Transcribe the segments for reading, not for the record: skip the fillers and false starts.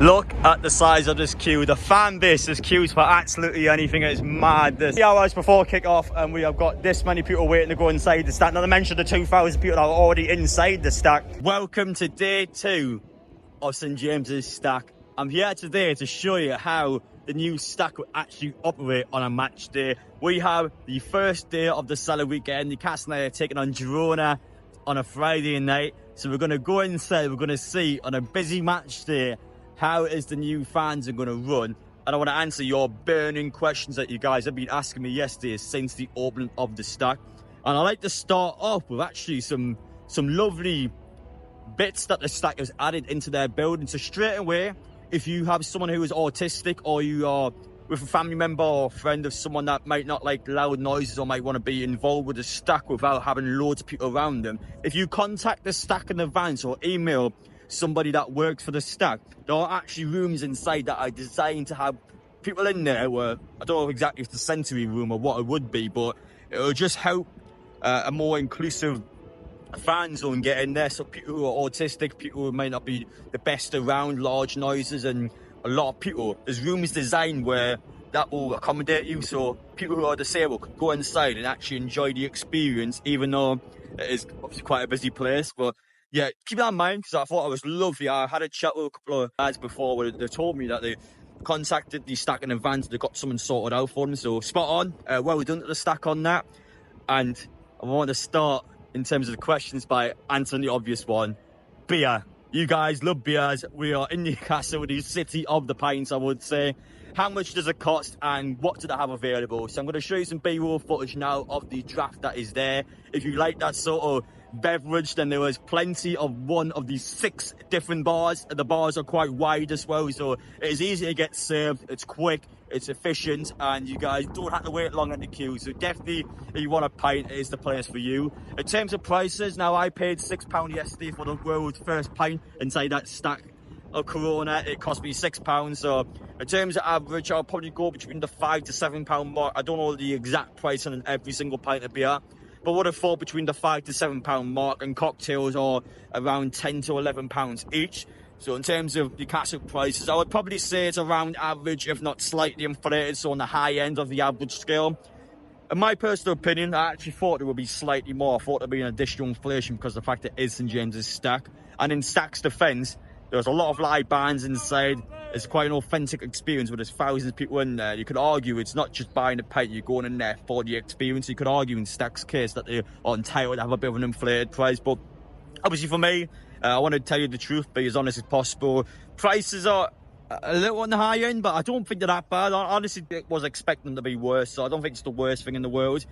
Look at the size of this queue. The fan base is queued for absolutely anything. It's mad. There's 3 hours before kick-off and we have got this many people waiting to go inside the stack. Not to mention the 2,000 people that are already inside the stack. Welcome to day 2 of St James's stack. I'm here today to show you how the new stack will actually operate on a match day. We have the first day of the Cellar weekend. Newcastle United are taking on Girona on a Friday night. So we're going to go inside. We're going to see on a busy match day how is the new fans are going to run. And I want to answer your burning questions that you guys have been asking me yesterday since the opening of the stack. And I like to start off with actually some lovely bits that the stack has added into their building. So straight away, if you have someone who is autistic, or you are with a family member or friend of someone that might not like loud noises or might want to be involved with the stack without having loads of people around them, if you contact the stack in advance or email somebody that works for the stack, there are actually rooms inside that are designed to have people in there where, I don't know exactly if it's the sensory room or what it would be, but it will just help a more inclusive fan zone get in there. So people who are autistic, people who might not be the best around large noises, and a lot of people, there's rooms designed where that will accommodate you, so people who are disabled can go inside and actually enjoy the experience, even though it is obviously quite a busy place. But yeah, keep that in mind, because I thought it was lovely. I had a chat with a couple of guys before where they told me that they contacted the stack in advance, they got someone sorted out for them, so spot on. Well done to the stack on that. And I want to start in terms of the questions by answering the obvious one. Beer. You guys love beers. We are in Newcastle, the city of the pints, I would say. How much does it cost and what do they have available? So I'm going to show you some B-roll footage now of the draft that is there. If you like that sort of beverage, then there was plenty of one of these 6 different bars. The bars are quite wide as well, so it is easy to get served. It's quick, it's efficient, and you guys don't have to wait long in the queue. So definitely, if you want a pint, it is the place for you. In terms of prices, now I paid £6 yesterday for the world's first pint inside that stack of Corona. It cost me £6. So in terms of average, I'll probably go between the £5 to £7 mark. I don't know the exact price on every single pint of beer, but would have thought between the £5 to £7 mark, and cocktails are around £10 to £11 each. So in terms of the Newcastle prices, I would probably say it's around average, if not slightly inflated, so on the high end of the average scale. In my personal opinion, I actually thought it would be slightly more. I thought there would be an additional inflation because of the fact it is St James's stack. And in Stack's defence, there's a lot of live bands inside. It's quite an authentic experience where there's thousands of people in there. You could argue it's not just buying a pint, you're going in there for the experience. You could argue in Stack's case that they are entitled to have a bit of an inflated price. But obviously for me, I want to tell you the truth, be as honest as possible. Prices are a little on the high end, but I don't think they're that bad. I honestly was expecting them to be worse, so I don't think it's the worst thing in the world.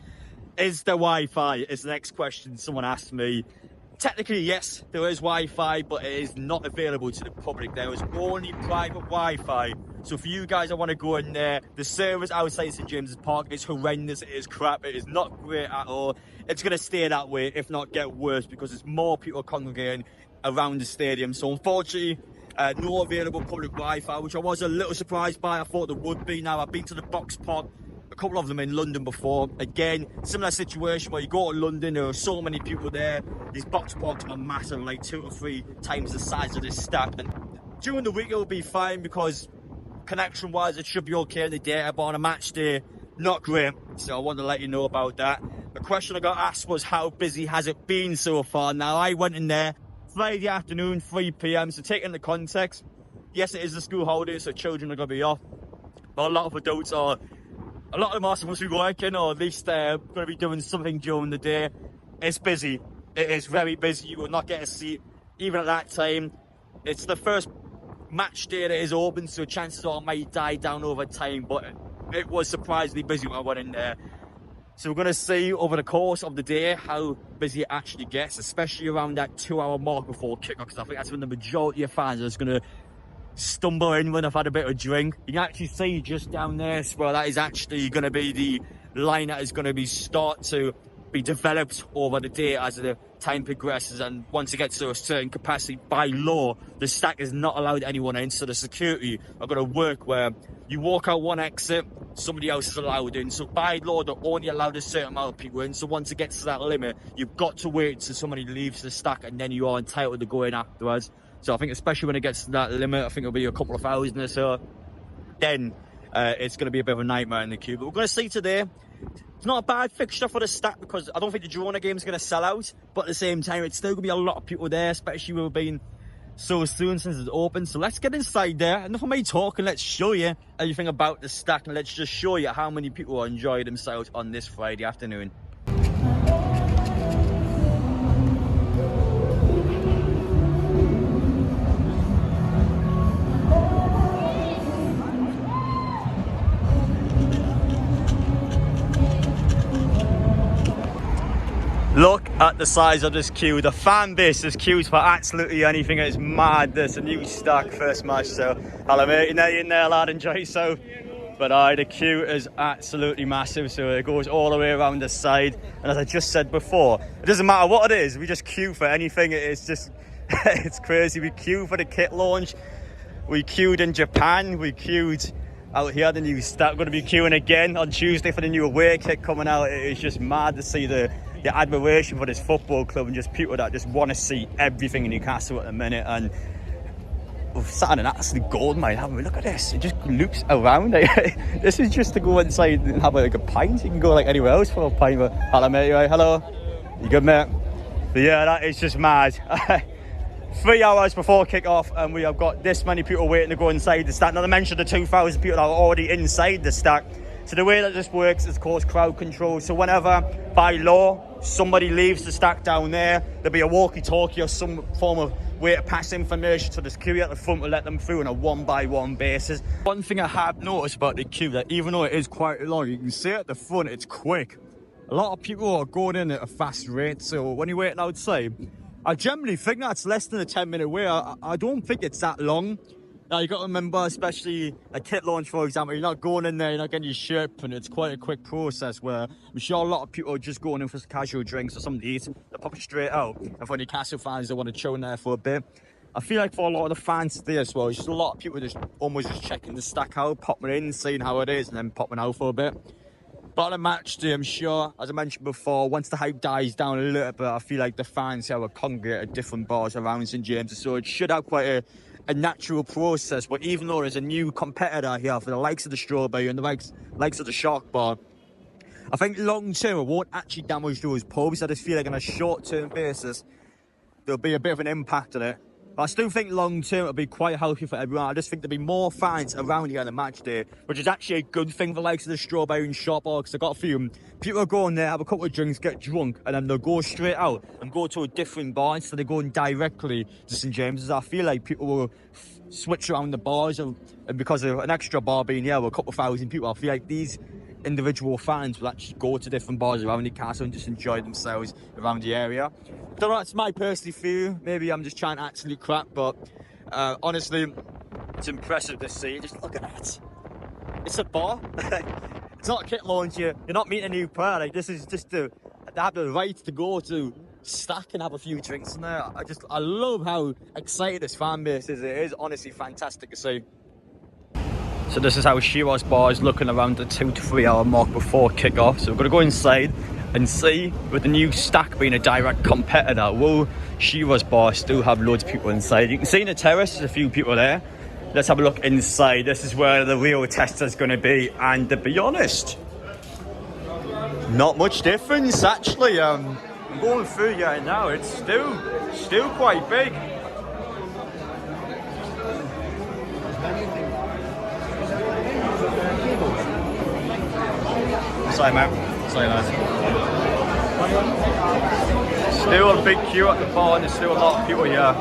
Is there Wi-Fi? Is the next question someone asked me. Technically, yes, there is Wi-Fi, but it is not available to the public. There is only private Wi-Fi. So for you guys that want to go in there, the service outside St James's Park is horrendous. It is crap. It is not great at all. It's going to stay that way, if not get worse, because there's more people congregating around the stadium. So unfortunately, no available public Wi-Fi, which I was a little surprised by. I thought there would be. Now, I've been to the Box Park, a couple of them in London before. Again, similar situation where you go to London, there are so many people there. These box parks are massive, like 2 or 3 times the size of this stack. And during the week it'll be fine because connection wise it should be okay in the data, but on a match day, not great. So I wanted to let you know about that. The question I got asked was, how busy has it been so far? Now, I went in there Friday afternoon, 3 p.m. So take into context, yes, it is the school holiday, so children are going to be off, but a lot of adults are, a lot of them are supposed to be working, or at least they're going to be doing something during the day. It's busy. It is very busy. You will not get a seat even at that time. It's the first match day that is open, so chances are it might die down over time, but it was surprisingly busy when I went in there. So we're going to see over the course of the day how busy it actually gets, especially around that 2-hour mark before kick-off, because I think that's when the majority of fans are just going to stumble in when I've had a bit of drink. You can actually see just down there, well, that is actually going to be the line that is going to be start to be developed over the day as the time progresses, and once it gets to a certain capacity, by law the stack is not allowed anyone in, so the security are going to work where you walk out one exit, somebody else is allowed in. So by law they're only allowed a certain amount of people in, so once it gets to that limit you've got to wait till somebody leaves the stack and then you are entitled to go in afterwards. So I think especially when it gets to that limit, I think it'll be a couple of thousand or so. Then it's going to be a bit of a nightmare in the queue. But we're going to see today. It's not a bad fixture for the Stack because I don't think the Girona game is going to sell out. But at the same time, it's still going to be a lot of people there, especially with it being so soon since it's open. So let's get inside there. Enough of me talking, let's show you everything about the Stack. And let's just show you how many people are enjoying themselves on this Friday afternoon. Look at the size of this queue. The fan base is queued for absolutely anything. It's mad. There's a new Stack first match. So, hello mate, you in there lad, enjoy yourself. But the queue is absolutely massive. So it goes all the way around the side. And as I just said before, it doesn't matter what it is. We just queue for anything. It's just, it's crazy. We queue for the kit launch. We queued in Japan. We queued out here. The new Stack going to be queuing again on Tuesday for the new away kit coming out. It's just mad to see the admiration for this football club and just people that just want to see everything in Newcastle at the minute. And we've sat in an absolute gold mine, haven't we? Look at this, it just loops around. This is just to go inside and have like a pint. You can go like anywhere else for a pint. But hello mate, you right? Hello, you good mate? But yeah, that is just mad. 3 hours before kick-off and we have got this many people waiting to go inside the Stack. Not to mention the 2,000 people that are already inside the Stack. So the way that this works is, of course, crowd control. So whenever, by law, somebody leaves the Stack down there, there'll be a walkie-talkie or some form of way to pass information to the queue at the front to let them through on a one-by-one basis. One thing I have noticed about the queue, that even though it is quite long, you can see at the front it's quick. A lot of people are going in at a fast rate, so when you're waiting outside, I generally think that's less than a 10-minute wait. I don't think it's that long. Now, you got to remember, especially a kit launch, for example, you're not going in there, you're not getting your shirt put. It's quite a quick process where I'm sure a lot of people are just going in for some casual drinks or something to eat. They're popping straight out. And for Newcastle fans, they want to chill in there for a bit. I feel like for a lot of the fans there as well, just a lot of people just almost just checking the Stack out, popping in, seeing how it is, and then popping out for a bit. But on a match day, I'm sure, as I mentioned before, once the hype dies down a little bit, I feel like the fans here will congregate at different bars around St James's. So it should have quite a natural process. But even though there's a new competitor here for the likes of the Strawberry and the likes of the Shark Bar, I think long term it won't actually damage those pubs. I just feel like on a short term basis there'll be a bit of an impact on it. But I still think long term it'll be quite healthy for everyone. I just think there'll be more fans around here on the match day, which is actually a good thing for the likes of the Strawberry and Shark Bar, because I've got a few people are going there, have a couple of drinks, get drunk, and then they'll go straight out and go to a different bar instead of going directly to St James's. I feel like people will switch around the bars, and because of an extra bar being here with a couple of thousand people, I feel like these individual fans will actually go to different bars around Newcastle and just enjoy themselves around the area. I don't know, it's my personal view. Maybe I'm just trying absolute crap, but honestly, it's impressive to see. Just look at that. It's a bar. It's not a kit launch. You're not meeting a new player. Like, this is just to have the right to go to Stack and have a few drinks in there. I love how excited this fan base is. It is honestly fantastic to see. So this is how Shiraz Bar is looking around the 2 to 3 hour mark before kick-off. So we're going to go inside and see, with the new Stack being a direct competitor, will Shiraz Bar still have loads of people inside? You can see in the terrace, there's a few people there. Let's have a look inside. This is where the real test is going to be. And to be honest, not much difference actually. I'm going through here now. It's still quite big. Sorry mate, sorry lads. Still a big queue at the bar and there's still a lot of people here.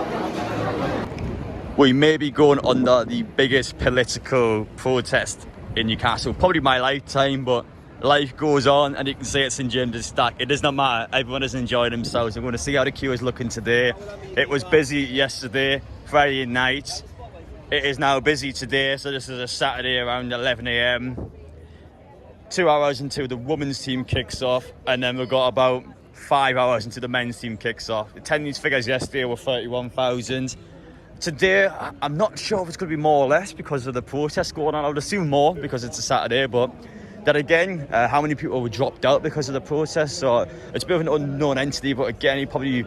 We may be going under the biggest political protest in Newcastle, probably my lifetime, but life goes on and you can see it's St James's Stack. It does not matter, everyone is enjoying themselves. I'm going to see how the queue is looking today. It was busy yesterday, Friday night. It is now busy today, so this is a Saturday around 11 AM. 2 hours until the women's team kicks off, and then we've got about 5 hours until the men's team kicks off. The attendance figures yesterday were 31,000. Today, I'm not sure if it's going to be more or less because of the protest going on. I would assume more because it's a Saturday, but then again, how many people were dropped out because of the protest? So it's a bit of an unknown entity, but again, you probably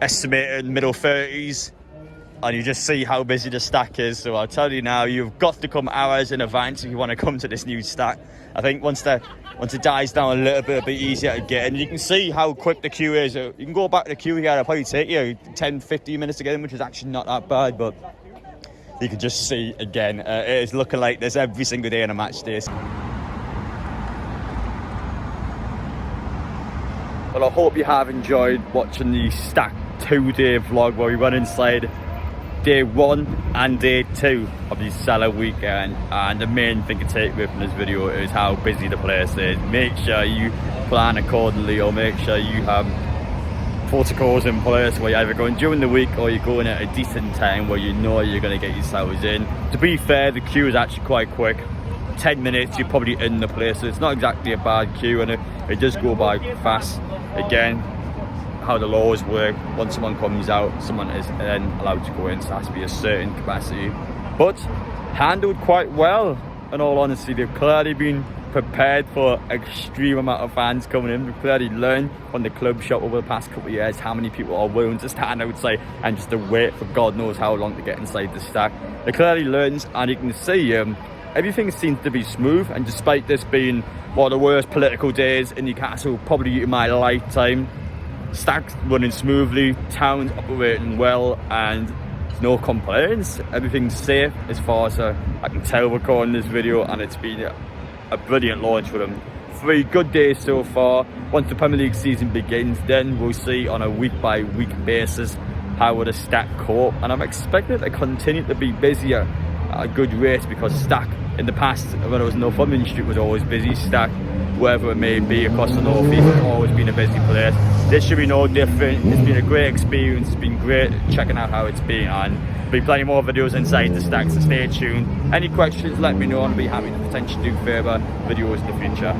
estimated middle 30s. and you just see how busy the stack is. So I'll tell you now, you've got to come hours in advance if you want to come to this new stack. I think once it dies down a little bit, it'll be easier to get in. You can see how quick the queue is. You can go back to the queue here, it'll probably take you 10-15 minutes to get in, which is actually not that bad, but you can just see again, it is looking like this every single day on a match day. Well, I hope you have enjoyed watching the Stack 2-day vlog where we went inside day 1 and day 2 of the Cellar weekend, and the main thing to take away from this video is how busy the place is. Make sure you plan accordingly, or make sure you have protocols in place where you're either going during the week or you're going at a decent time where you know you're going to get yourselves in. To be fair, the queue is actually quite quick. 10 minutes you're probably in the place, so it's not exactly a bad queue, and it does go by fast. Again, how the laws work, once someone comes out, someone is then allowed to go in, so it has to be a certain capacity, but handled quite well. In all honesty, they've clearly been prepared for extreme amount of fans coming in. We've clearly learned from the club shop over the past couple of years how many people are willing to stand outside and just to wait for God knows how long to get inside the stack. They clearly learned, and you can see everything seems to be smooth, and despite this being one of the worst political days in Newcastle probably in my lifetime, Stack's running smoothly, town's operating well, and there's no complaints. Everything's safe as far as I can tell recording this video, and it's been a brilliant launch for them. 3 good days so far. Once the Premier League season begins, then we'll see on a week-by-week basis how will the Stack cope, and I'm expecting it to continue to be busier at a good rate, because Stack in the past, when it was Northumberland Street, was always busy. Stack, wherever it may be across the North East, has always been a busy place. This should be no different. It's been a great experience. It's been great checking out how it's been, and there'll be plenty more videos inside the stack, so stay tuned. Any questions, let me know, and I'll be happy to potentially do further videos in the future.